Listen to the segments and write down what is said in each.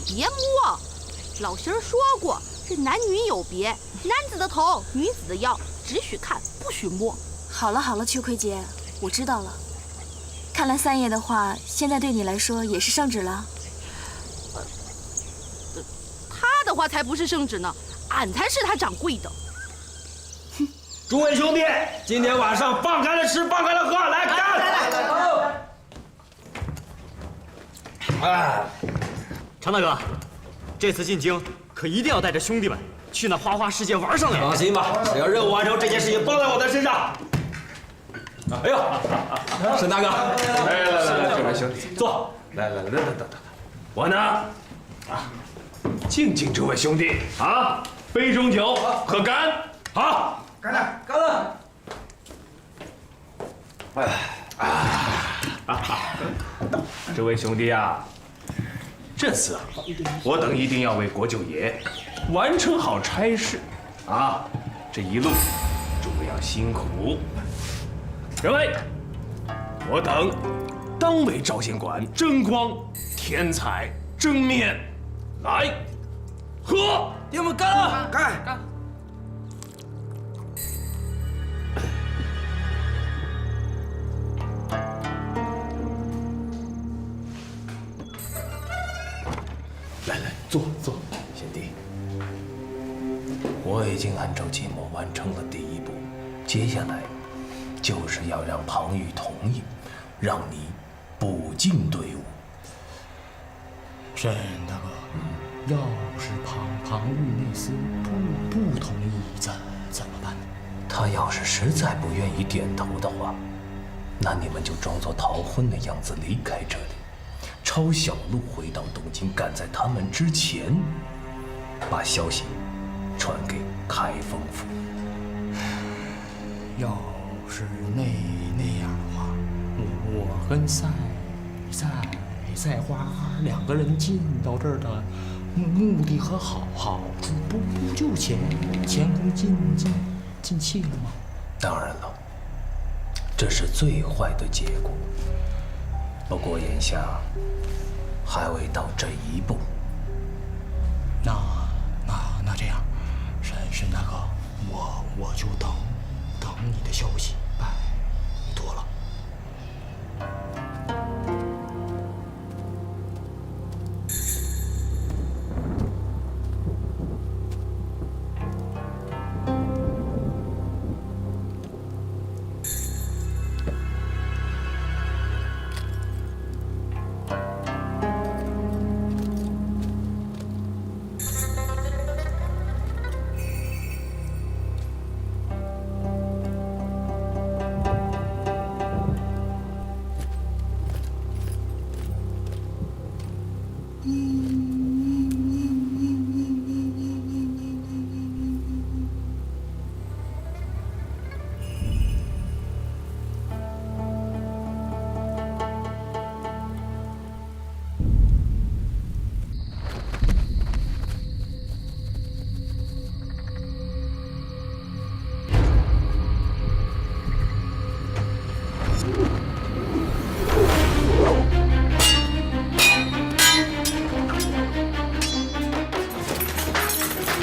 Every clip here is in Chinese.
别摸！老仙儿说过，这男女有别，男子的头，女子的腰，只许看，不许摸。好了好了，秋葵姐，我知道了。看来三爷的话，现在对你来说也是圣旨了。他的话才不是圣旨呢，俺才是他掌柜的。诸位兄弟，今天晚上放开了吃，放开了喝，来干！哎，常大哥，这次进京可一定要带着兄弟们去那花花世界玩上来。放心吧，只要任务完成，这件事情包在我的身上。哎呦，沈大哥，来，这位兄弟坐，来，等，我呢，敬这位兄弟啊，杯中酒，喝干，好，干了！这位兄弟啊，这次我等一定要为国舅爷完成好差事啊！这一路诸位要辛苦。各位，我等当为昭显馆争光添彩争面，来，喝！弟兄们干了！干！来，坐，贤弟。我已经按照计谋完成了第一步，接下来就是要让庞玉同意，让你补进队伍。沈大哥，要是庞玉那厮不同意，怎么办呢？他要是实在不愿意点头的话，那你们就装作逃婚的样子离开这里，抄小路回到东京，赶在他们之前，把消息传给开封府。要是那样的话，我跟赛花两个人进到这儿的目的和好处，不就前功尽弃了吗？当然了，这是最坏的结果。不过眼下还未到这一步。那这样，沈大哥，我就等你的消息，拜托了。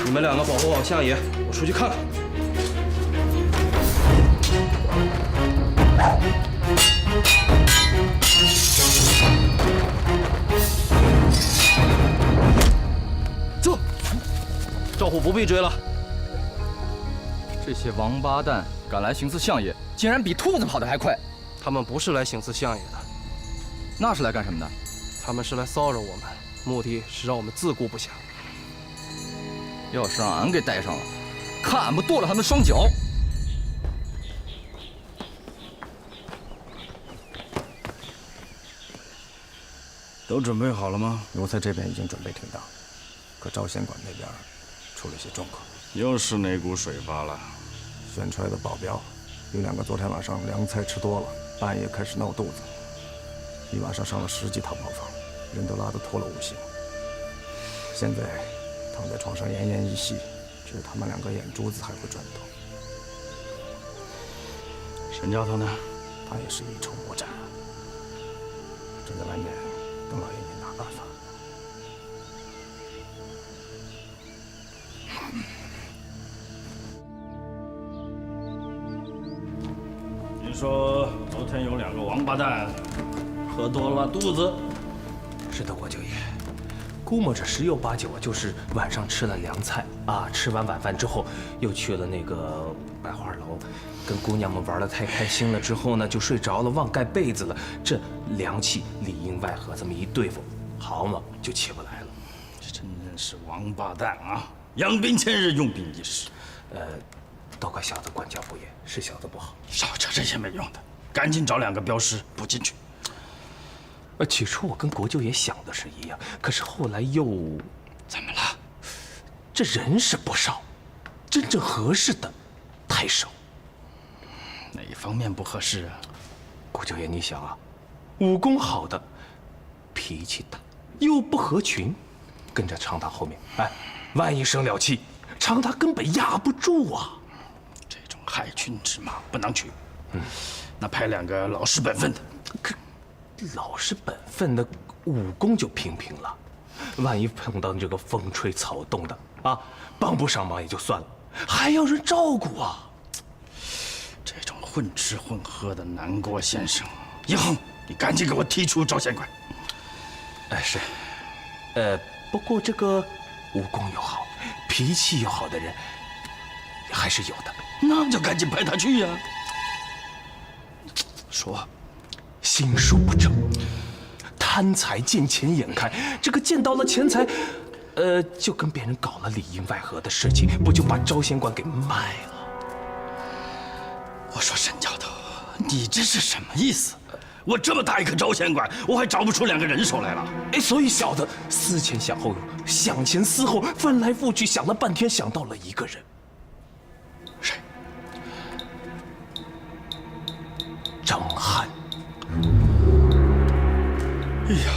你们两个保护好相爷，我出去看看。走，赵虎不必追了。这些王八蛋赶来行刺相爷，竟然比兔子跑得还快。他们不是来行刺相爷的，那是来干什么的？他们是来骚扰我们，目的是让我们自顾不暇。要是让俺给带上了，看俺不剁了他们双脚！都准备好了吗？奴才这边已经准备停当，可昭显馆那边出了些状况。又是哪股水发了？选出来的保镖有2个昨天晚上凉菜吃多了，半夜开始闹肚子，一晚上上了10几趟茅房，人都拉得脱了5星。现在躺在床上奄奄一息，只有他们2个眼珠子还会转动。沈教头呢？他也是一筹莫展，正在外面等老爷您拿办法。说昨天有2个王八蛋喝多了肚子。是的，国舅爷，估摸着十有八九啊，就是晚上吃了凉菜啊，吃完晚饭之后又去了那个百花楼，跟姑娘们玩得太开心了，之后呢就睡着了，忘盖被子了。这凉气里应外合，这么一对付，好嘛就起不来了。这真是王八蛋啊！养兵千日，用兵一时。都怪小子管教不严，是小子不好。少扯这些没用的，赶紧找2个镖师补进去。起初我跟国舅爷想的是一样，可是后来又怎么了？这人是不少，真正合适的太少。哪一方面不合适啊？国舅爷，你想啊，武功好的，脾气大，又不合群，跟着常大后面，哎，万一生了气，常大根本压不住啊。这种害群之马不能取。那派2个老实本分的。可老实本分的武功就平平了，万一碰到这个风吹草动的啊，帮不上忙也就算了，还要人照顾啊。这种混吃混喝的南郭先生，以后你赶紧给我踢出招贤馆。是，不过这个武功又好，脾气又好的人还是有的。那就赶紧派他去呀。说。心术不正，贪财见钱眼开，这个见到了钱财，就跟别人搞了里应外合的事情，不就把招贤馆给卖了？我说沈教头，你这是什么意思？我这么大一个招贤馆，我还找不出2个人手来了。所以小子思前想后，想前思后，翻来覆去想了半天，想到了一个人。谁？张翰。哎呀，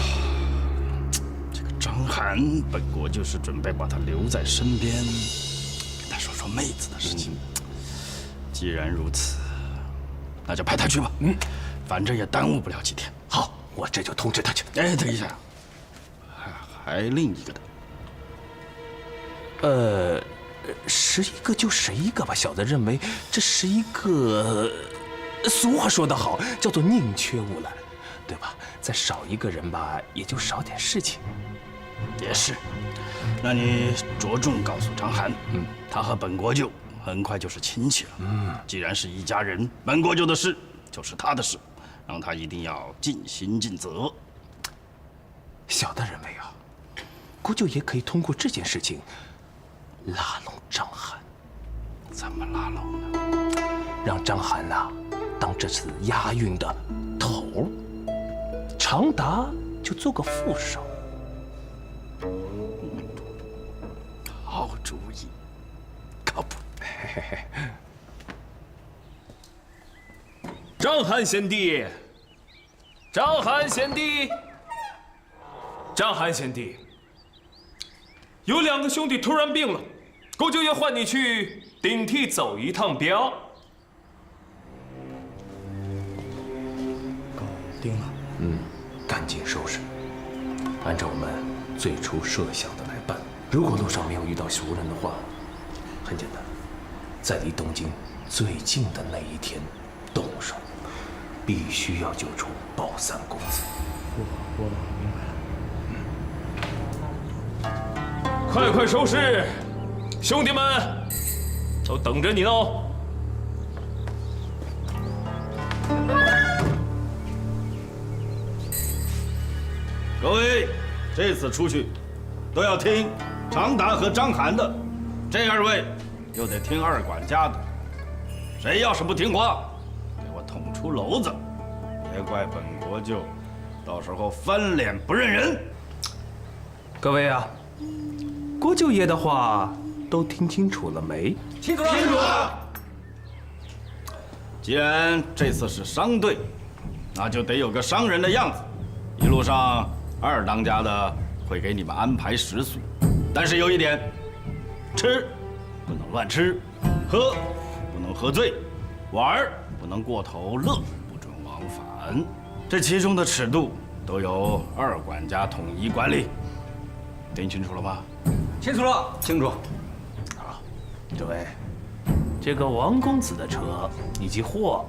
这个张翰，本国就是准备把他留在身边，跟他说说妹子的事情。既然如此，那就派他去吧。反正也耽误不了几天。好，我这就通知他去。哎，等一下，还另一个的。11个就11个吧。小子认为这11个，俗话说得好，叫做宁缺毋滥，对吧？再少一个人吧，也就少点事情。也是，那你着重告诉张翰，他和本国舅很快就是亲戚了。既然是一家人，本国舅的事就是他的事，让他一定要尽心尽责。小的认为啊，国舅也可以通过这件事情拉拢张翰。怎么拉拢呢？让张翰呐当这次押运的头，常达就做个副手。好主意，靠谱。张翰贤弟，张翰贤弟，张翰贤弟，有2个兄弟突然病了，国舅爷唤你去顶替走一趟镖。搞定了。赶紧收拾，按照我们最初设想的来办。如果路上没有遇到熟人的话，很简单，在离东京最近的那一天动手，必须要救出宝三公子。我明白了。快收拾，兄弟们都等着你哦。各位，这次出去都要听常达和张翰的，这2位又得听2管家的。谁要是不听话，给我捅出篓子！别怪本国舅，到时候翻脸不认人。各位啊，国舅爷的话都听清楚了没？清楚了，清楚了。既然这次是商队，那就得有个商人的样子。一路上，2当家的会给你们安排食宿，但是有一点，吃不能乱吃，喝不能喝醉，玩不能过头，乐不准往返。这其中的尺度都由2管家统一管理。听清楚了吗？清楚了，清楚。好，这位，这个王公子的车以及货，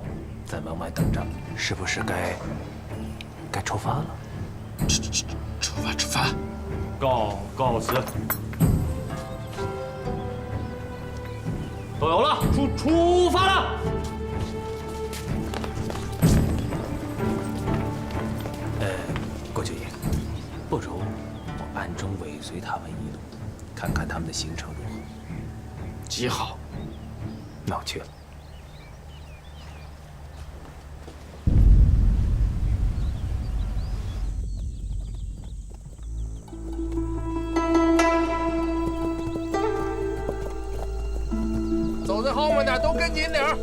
在门外等着，是不是该出发了？出发！告辞。都有了，出发了。郭九爷，不如我暗中尾随他们一路，看看他们的行程如何。极好。那我去了。走在后面的都跟紧点儿。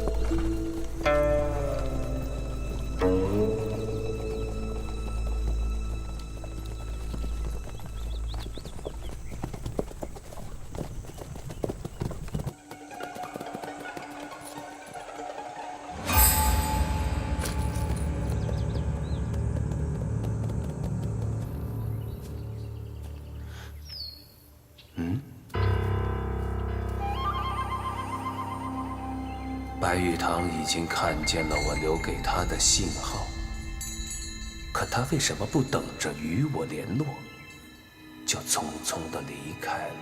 白玉堂已经看见了我留给他的信号，可他为什么不等着与我联络，就匆匆地离开了？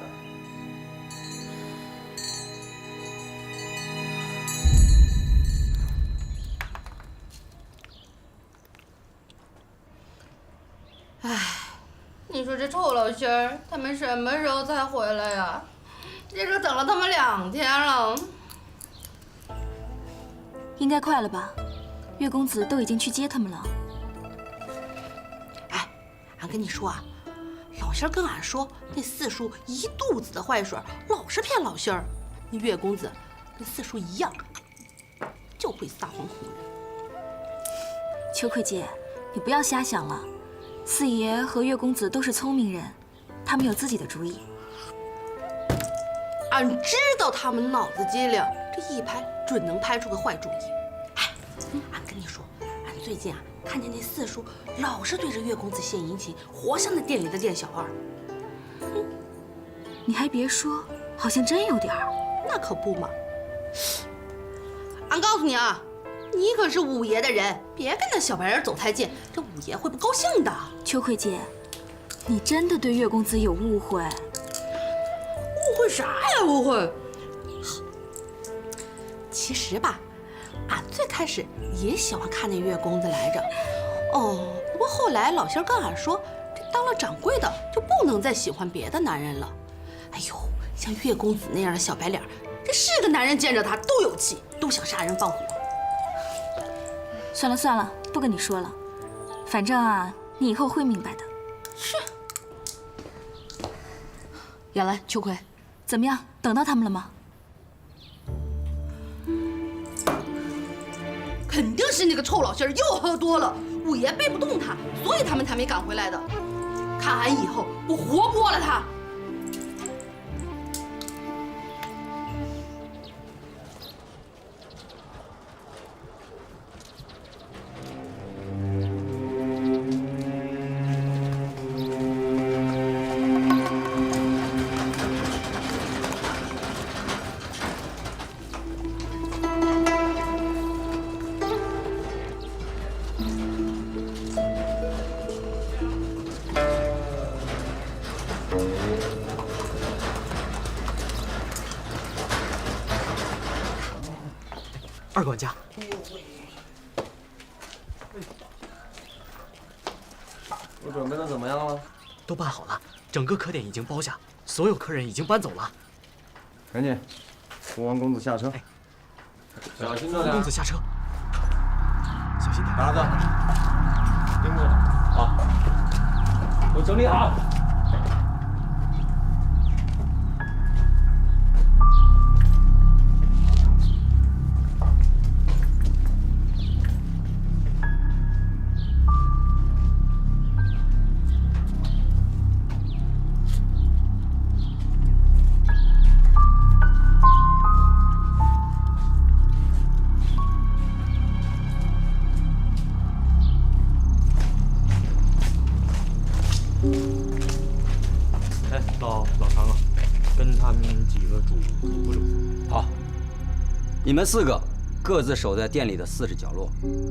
你说这臭老仙儿，他们什么时候才回来呀？这都等了他们2天了。应该快了吧？岳公子都已经去接他们了。哎，俺跟你说啊，老仙儿跟俺说，那四叔一肚子的坏水，老是骗老仙儿。那岳公子跟四叔一样，就会撒谎唬人。秋葵姐，你不要瞎想了。四爷和岳公子都是聪明人，他们有自己的主意。俺知道他们脑子机灵，这一拍准能拍出个坏主意。哎，俺跟你说，俺最近啊看见那四叔老是对着岳公子献殷勤，活像那店里的店小二。你还别说，好像真有点儿。那可不嘛。俺告诉你啊，你可是五爷的人，别跟那小白人走太近，这五爷会不高兴的。秋葵姐，你真的对岳公子有误会？误会啥呀？误会。其实吧，俺最开始也喜欢看那岳公子来着。哦，不过后来老仙儿跟俺说，这当了掌柜的就不能再喜欢别的男人了。哎呦，像岳公子那样的小白脸，这是个男人见着他都有气，都想杀人放火。算了算了，不跟你说了。反正啊，你以后会明白的。是。亚兰、秋葵，怎么样？等到他们了吗？肯定是那个臭老仙儿又喝多了，五爷背不动他，所以他们才没赶回来的。看俺以后不活剥了他！二管家，我准备的怎么样了？都办好了，整个客店已经包下，所有客人已经搬走了。赶紧，扶王公子下车。小心着点。公子下车，小心点。达子，盯着，好，都整理好。老常啊，跟他们几个煮不煮？好，你们4个各自守在店里的40角落，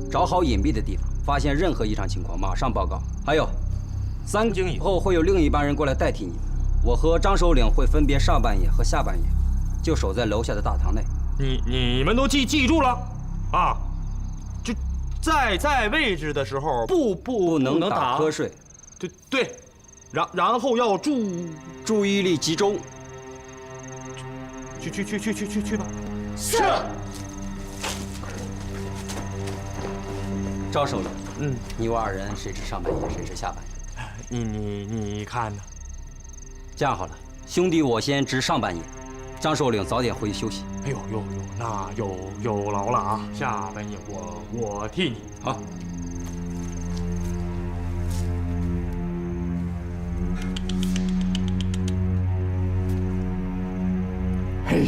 找好隐蔽的地方，发现任何异常情况马上报告。还有，3更以后会有另一班人过来代替你们。我和张首领会分别上半夜和下半夜，就守在楼下的大堂内。你们都记住了啊？就在位置的时候不能打瞌睡。对，然后要注意力集中。去吧。是。赵首领，你我2人谁是上半夜，谁是下半夜？你看呢？这样好了，兄弟我先值上半夜，张首领早点回去休息。哎呦，那有劳了啊！下半夜我替你。好。嘿，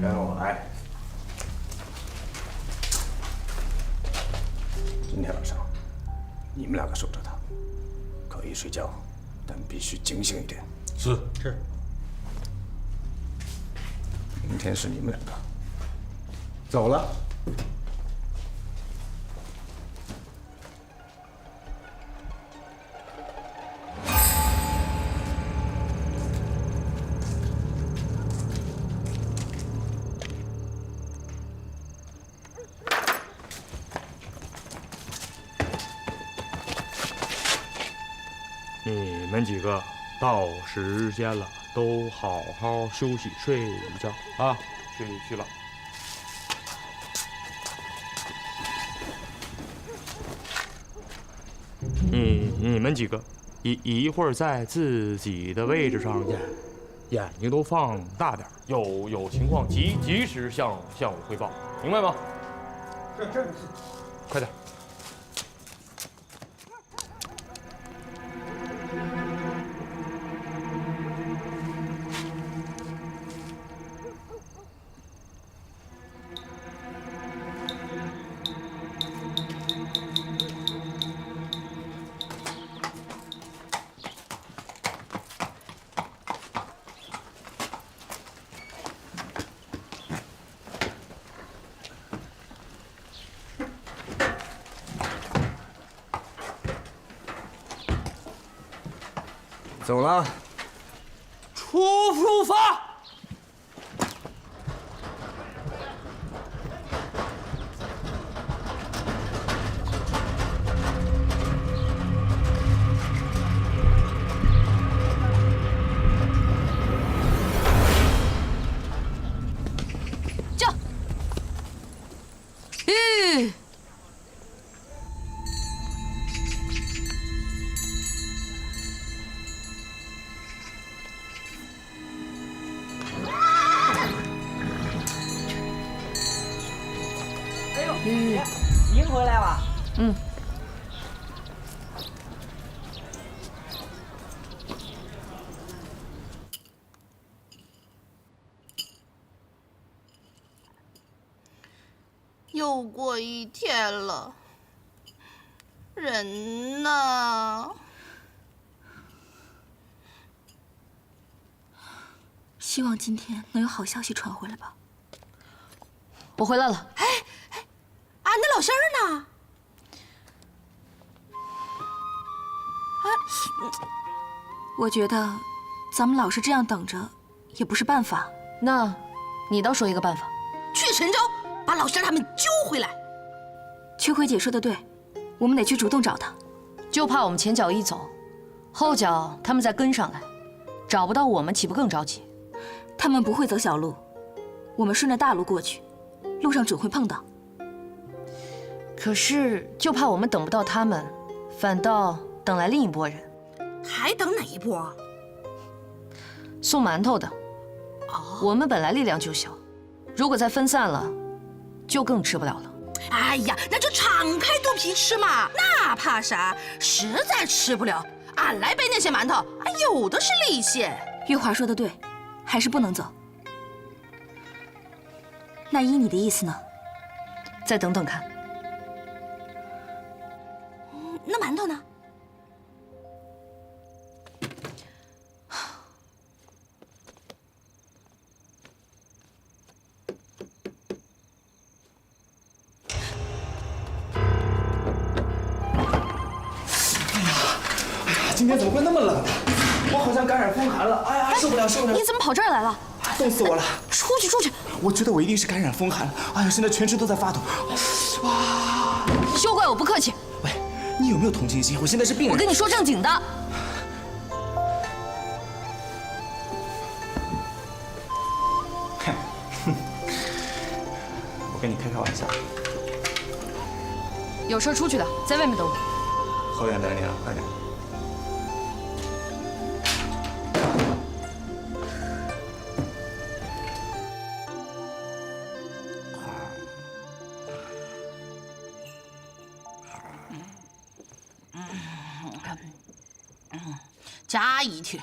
跟我来。今天晚上，你们2个守着他，可以睡觉，但必须警醒一点。是。明天是你们2个。走了。你们几个到时间了，都好好休息睡觉啊！去了。你们几个一会儿在自己的位置上眼睛都放大点，有情况及时向我汇报，明白吗？是。快点。走了。出发。叫。您回来了。又过1天了，人呢？希望今天能有好消息传回来吧。我回来了。俺那老仙儿呢？我觉得咱们老是这样等着，也不是办法。那，你倒说一个办法。去陈州，把老仙儿他们揪回来。秋葵姐说的对，我们得去主动找他。就怕我们前脚一走，后脚他们再跟上来，找不到我们岂不更着急？他们不会走小路，我们顺着大路过去，路上准会碰到。可是就怕我们等不到他们，反倒等来另一拨人。还等哪一波？送馒头的。我们本来力量就小，如果再分散了，就更吃不了了。哎呀，那就敞开肚皮吃嘛，那怕啥？实在吃不了，俺来背那些馒头，有的是利息。月华说的对，还是不能走。那依你的意思呢？再等等看。那馒头呢？今天怎么会那么冷呢？我好像感染风寒了。哎呀，受不了，受不了！你怎么跑这儿来了？冻死我了！出去，出去！我觉得我一定是感染风寒了。哎呀，现在全身都在发抖。哇！休怪我不客气。喂，你有没有同情心？我现在是病人。我跟你说正经的。我跟你开玩笑。有事出去的，在外面等我。后院等你啊，快点。加一去。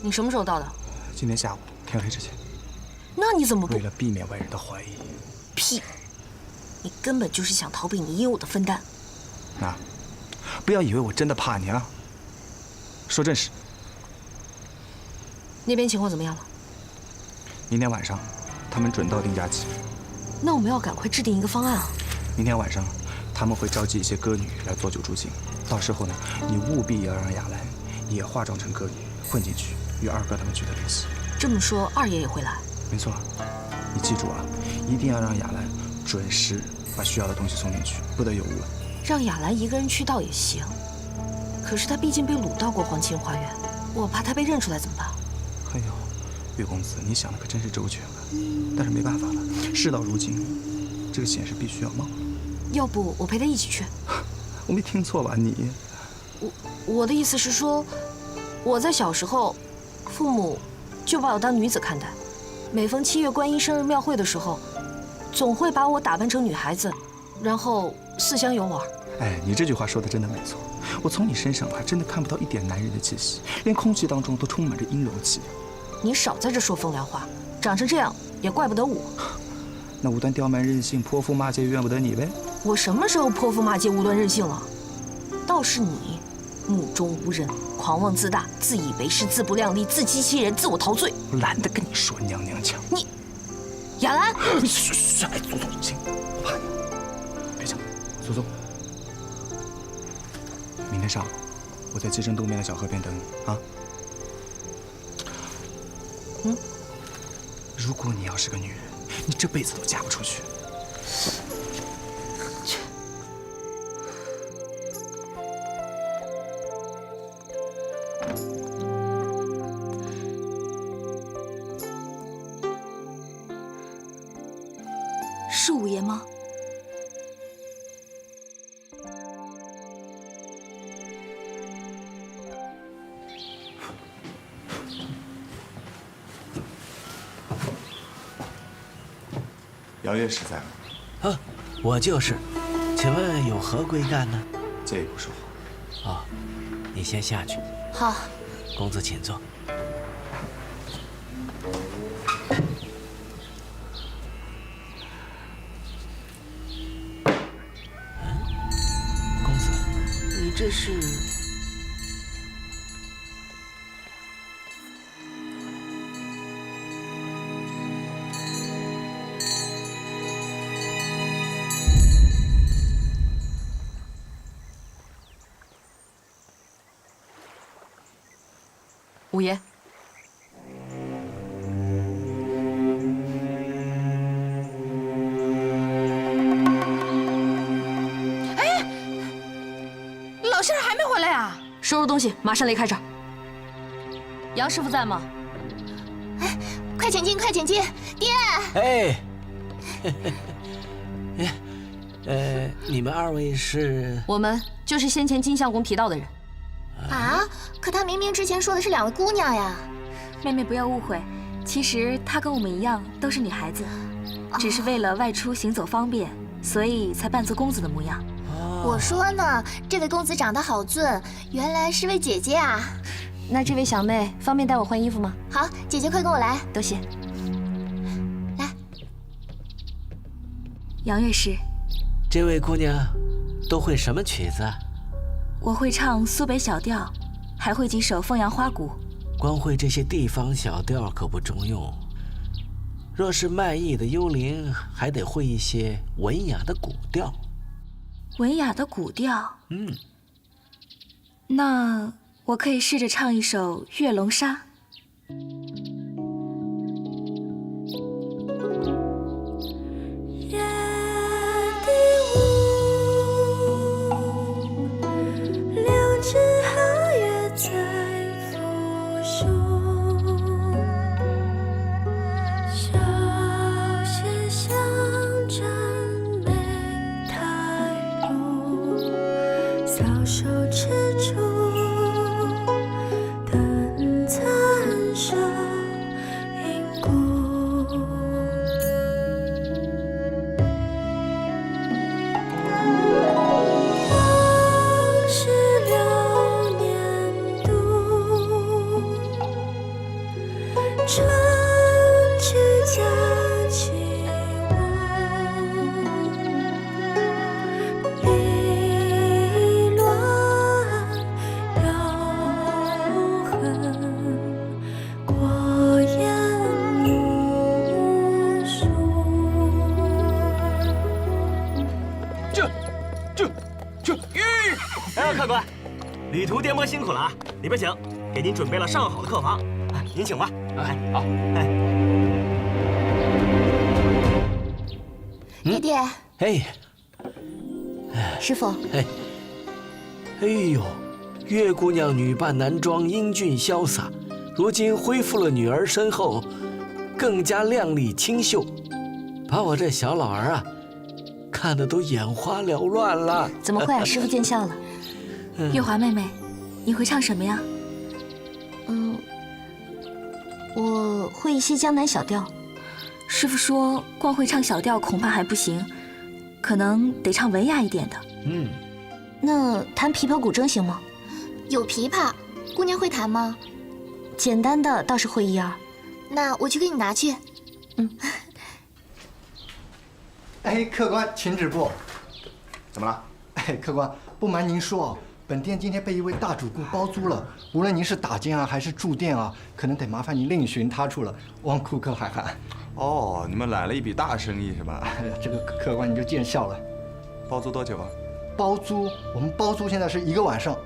你什么时候到的？今天下午天黑之前。那你怎么不？为了避免外人的怀疑。屁！你根本就是想逃避你应有的分担。啊！不要以为我真的怕你啊！说正事。那边情况怎么样了？明天晚上，他们准到定假期。那我们要赶快制定一个方案啊！明天晚上，他们会召集一些歌女来做酒助兴。到时候呢，你务必要让雅兰也化妆成歌女混进去，与二哥他们取得联系。这么说，二爷也会来？没错，你记住啊，一定要让雅兰准时把需要的东西送进去，不得有误。让雅兰一个人去倒也行，可是她毕竟被掳到过皇清花园，我怕她被认出来怎么办？哎呦，岳公子，你想的可真是周全啊！但是没办法了，事到如今，这个险是必须要冒。要不我陪她一起去？我没听错吧？你？我的意思是说，我在小时候，父母就把我当女子看待，每逢7月观音生日庙会的时候，总会把我打扮成女孩子，然后四乡游玩。哎，你这句话说的真的没错，我从你身上还真的看不到一点男人的气息，连空气当中都充满着阴柔气。你少在这说风凉话，长成这样也怪不得我。那无端刁蛮任性、泼妇骂街，怨不得你呗？我什么时候泼妇骂街、无端任性了？倒是你，目中无人，狂妄自大，自以为是，自不量力，自欺欺人，自我陶醉。我懒得跟你说娘娘腔。你，雅兰，嘘，哎，祖宗，行，我怕你，别讲，祖宗。明天上午，我在街镇东边的小河边等你啊。如果你要是个女人，你这辈子都嫁不出去。是五爷吗？姚月是在吗？啊，我就是。请问有何贵干呢？借一步说话。哦，你先下去。好。公子请坐。公子，你这是？五爷，哎，老仙儿还没回来呀？收拾东西，马上离开这儿。杨师傅在吗？哎，快请进，快请进，爹！哎，你们二位是？我们就是先前金相公提到的人。啊！可他明明之前说的是2位姑娘呀。妹妹不要误会，其实她跟我们一样都是女孩子，只是为了外出行走方便，所以才扮作公子的模样。我说呢，这位公子长得好俊，原来是位姐姐啊。那这位小妹方便带我换衣服吗？好，姐姐快跟我来。多谢。来，杨乐师，这位姑娘都会什么曲子啊？我会唱苏北小调，还会几首凤阳花鼓。光会这些地方小调可不中用，若是卖艺的幽灵，还得会一些文雅的古调。文雅的古调？那我可以试着唱一首《月龙沙》。客官，旅途颠簸辛苦了啊！里边请，给您准备了上好的客房，您请吧。好。爹爹。哎。师傅。哎呦，月姑娘女扮男装，英俊潇洒，如今恢复了女儿身后，更加靓丽清秀，把我这小老儿啊，看得都眼花缭乱了。怎么会啊？师傅见笑了。月华妹妹，你会唱什么呀？我会一些江南小调。师傅说，光会唱小调恐怕还不行，可能得唱文雅一点的。那弹琵琶、古筝行吗？有琵琶，姑娘会弹吗？简单的倒是会一二。那我去给你拿去。哎，客官，请止步。怎么了？哎，客官，不瞒您说，本店今天被一位大主顾包租了，无论您是打更啊还是住店啊，可能得麻烦您另寻他处了，望顾客海涵。哦，你们揽了一笔大生意是吧？这个客官你就见笑了。包租多久啊？包租，我们包租现在是1个晚上。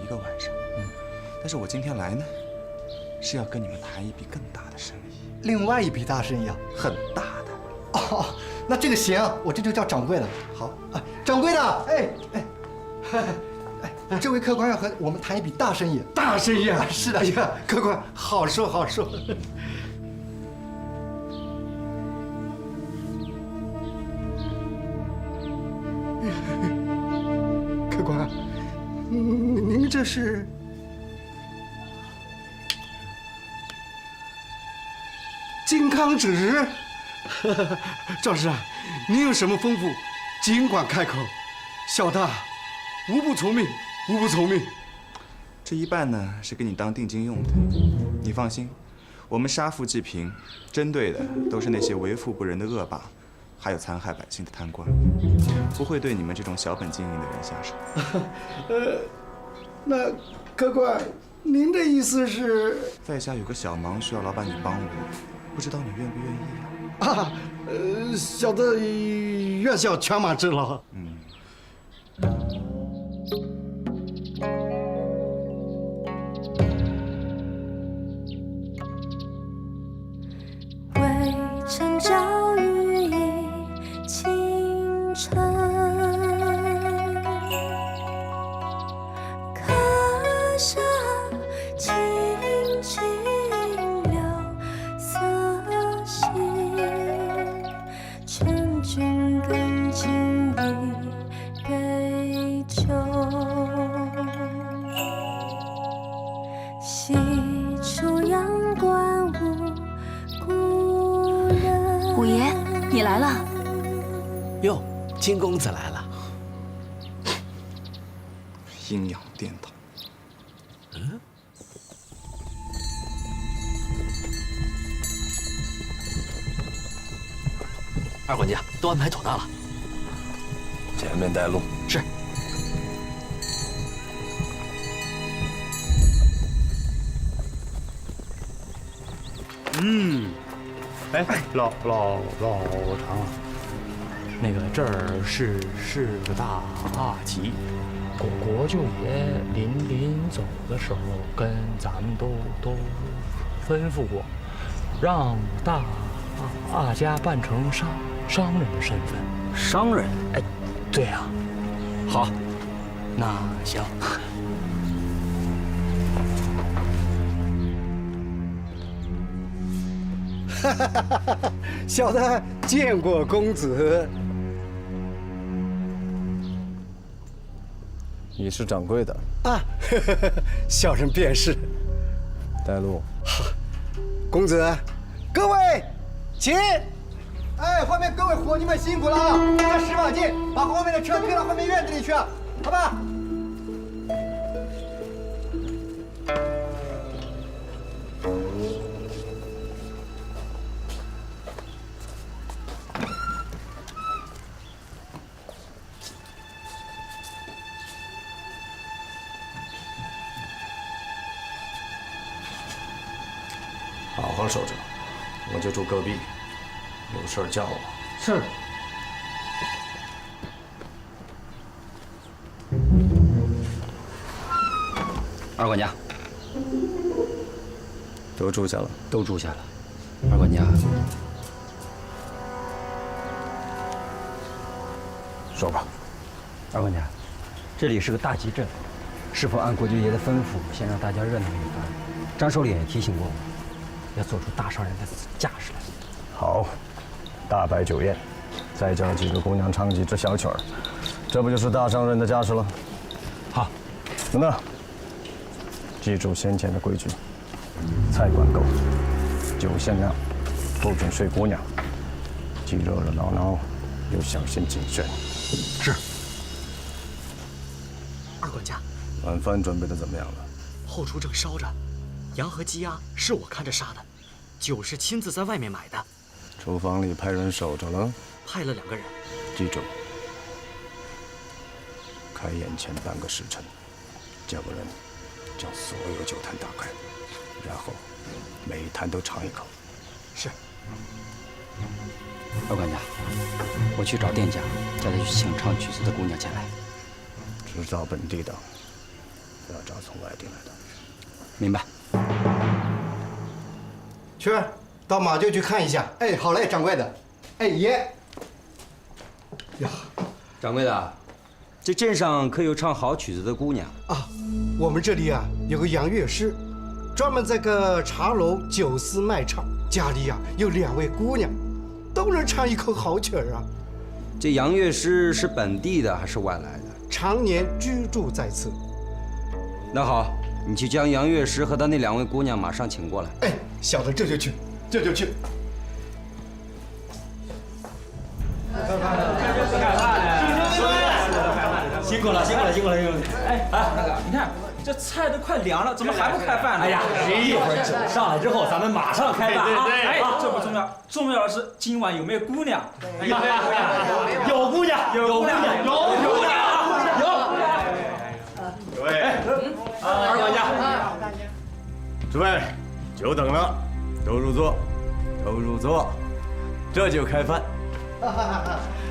1个晚上。但是我今天来呢，是要跟你们谈一笔更大的生意。另外一笔大生意啊？很大的。哦，那这个行，我这就叫掌柜的。好啊，掌柜的，哎，这位客官要和我们谈一笔大生意。大生意啊？是的呀，客官，好说好说。客官，您这是？金康纸。赵师啊，您有什么吩咐，尽管开口，小的无不从命，无不从命。这一半呢是给你当定金用的，你放心，我们杀富济贫，针对的都是那些为富不仁的恶霸，还有残害百姓的贪官，不会对你们这种小本经营的人下手。那客官，您的意思是？在下有个小忙需要老板你帮我，不知道你愿不愿意啊？小的愿效犬马之劳。渭城朝雨浥轻尘，客舍青青柳色新，劝君更尽一杯酒，西出阳关无故人。五爷，你来了。哟，金公子来了。阴阳颠倒。二管家，都安排妥当了。前面带路。是。哎，老常啊，那个这儿是个大吉，国舅爷临走的时候跟咱们都吩咐过，让大家办成商人的身份。商人？哎，对呀。好，那行。小的见过公子。你是掌柜的啊？小人便是。带路。公子，各位，请。哎，后面各位伙计们辛苦了啊！拿10把劲，把后面的车推到后面院子里去，好吧？好好守着，我就住隔壁，有事叫我。是。二管家，都住下了，都住下了。二管家，说吧。二管家，这里是个大集镇，是否按国舅爷的吩咐，先让大家热闹一番？张首领也提醒过我，要做出大商人的架势来。好，大摆酒宴，再叫几个姑娘唱几支小曲儿，这不就是大商人的架势了？好，等等，记住先前的规矩：菜管够，酒限量，不准睡姑娘，既热热闹闹，又小心谨慎。是。二管家，晚饭准备的怎么样了？后厨正烧着，羊和鸡鸭是我看着杀的，酒是亲自在外面买的。厨房里派人守着了？派了2个人。记住，开宴前半个时辰，叫个人将所有酒坛打开，然后每一坛都尝一口。是。二管家，我去找店家，叫他去请唱曲子的姑娘前来。只找本地的，不要找从外地来的。明白。去，到马厩去看一下。哎，好嘞，掌柜的。哎，爷。呀，掌柜的，这镇上可有唱好曲子的姑娘啊？我们这里啊有个杨乐师，专门在个茶楼酒肆卖唱，家里啊有2位姑娘，都能唱一口好曲儿啊。这杨乐师是本地的还是外来的？常年居住在此。那好，你去将杨乐师和他那2位姑娘马上请过来。哎，小的这就去，这就去。辛苦了，辛苦了，辛苦了，辛苦了！哎，那个，你看这菜都快凉了，怎么还不开饭呢？哎呀，一会儿酒上来之后，咱们马上开饭啊！哎，这不重要，重要的是今晚有没有姑娘？有姑娘，有姑娘，有姑娘，有。各位，二管家，诸位，久等了，都入座，都入座，这就开饭。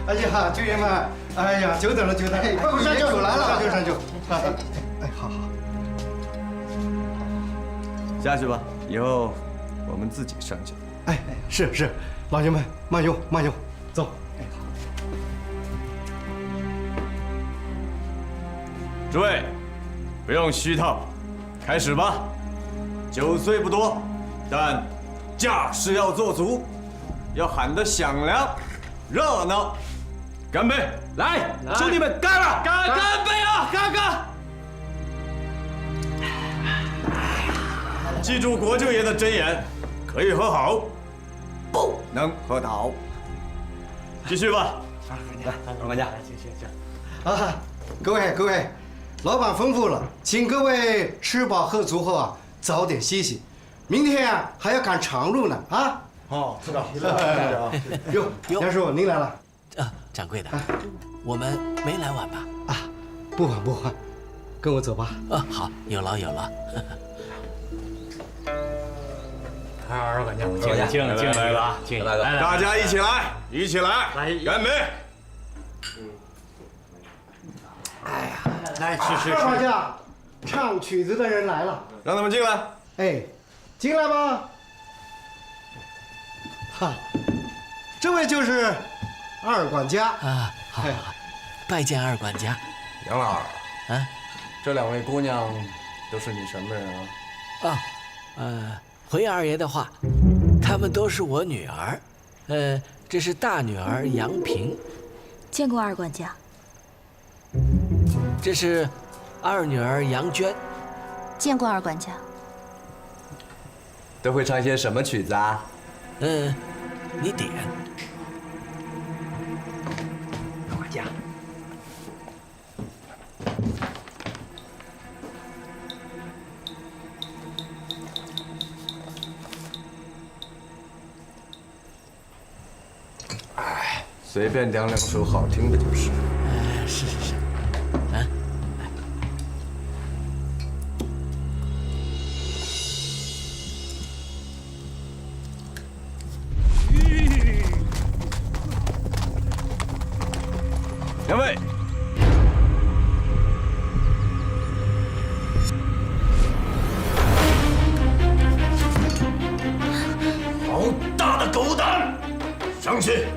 哎呀，舅爷们，哎呀，久等了，久等了，快上酒来了，上酒上酒。哎，好好。下去吧，以后我们自己上去。哎，是是，老爷们慢用慢用，走。哎，好。诸位，不用虚套，开始吧。酒虽不多，但架势要做足，要喊得响亮、热闹。干杯！来，兄弟们，干了！干杯啊！干！记住国舅爷的箴言，可以和好，不能和倒。继续吧。来，二管家，行。啊，各位，老板吩咐了，请各位吃饱喝足后啊，早点歇息。明天啊还要赶长路呢啊！哦，知道。哟，杨师傅您来了。掌柜的，我们没来晚吧？啊，不晚不晚，跟我走吧。好，有劳有劳。二管家，敬来了，敬来了，大家一起来，一起来，干杯！哎呀，来吃。二管家，唱曲子的人来了，让他们进来。哎，进来吧。哈，这位就是二管家啊，好，拜见二管家。杨老，啊，这两位姑娘都是你什么人啊？回二爷的话，她们都是我女儿。这是大女儿杨平，见过二管家。这是二女儿杨娟，见过二管家。都会唱些什么曲子啊？你点。二管家。哎，随便点两首好听的就是。是。两位，好大的狗胆！上去，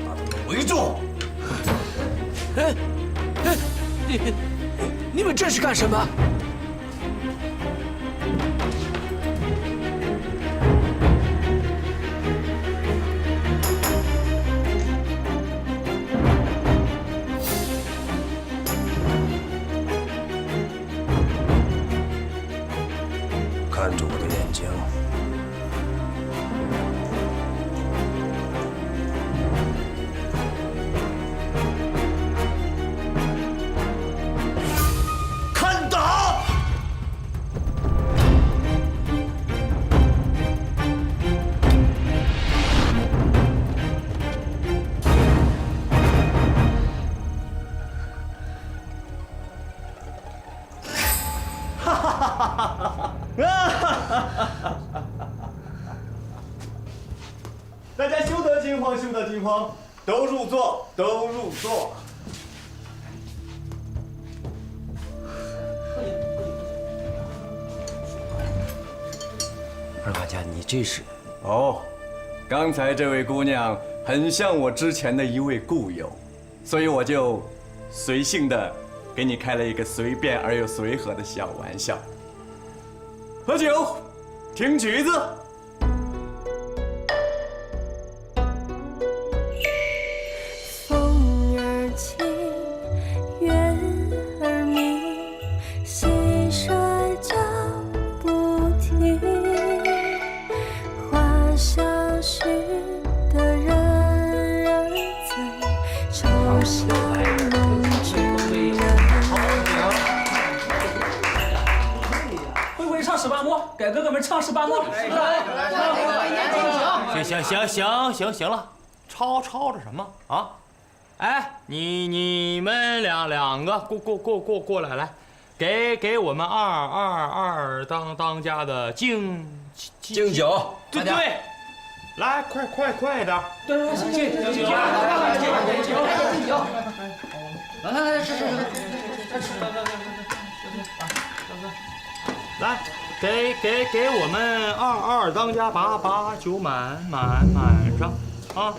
把他们围住！你们这是干什么？看着我的眼睛。看打！哈哈哈哈哈！大家休得惊慌，休得惊慌，都入座，都入座。二管家，你这是？哦，刚才这位姑娘很像我之前的一位故友，所以我就随性的给你开了一个随便而又随和的小玩笑。喝酒，听曲子。风儿轻，月儿明，蟋蟀叫不停。花香许的人人醉，愁香梦君人。会不会唱十八摸？给哥哥们唱十八摸。行了，吵着什么啊？哎，你们两个过来，给我们二当家的敬酒。对，来快点。对，敬酒。来，吃。来，给我们二当家把酒满上啊！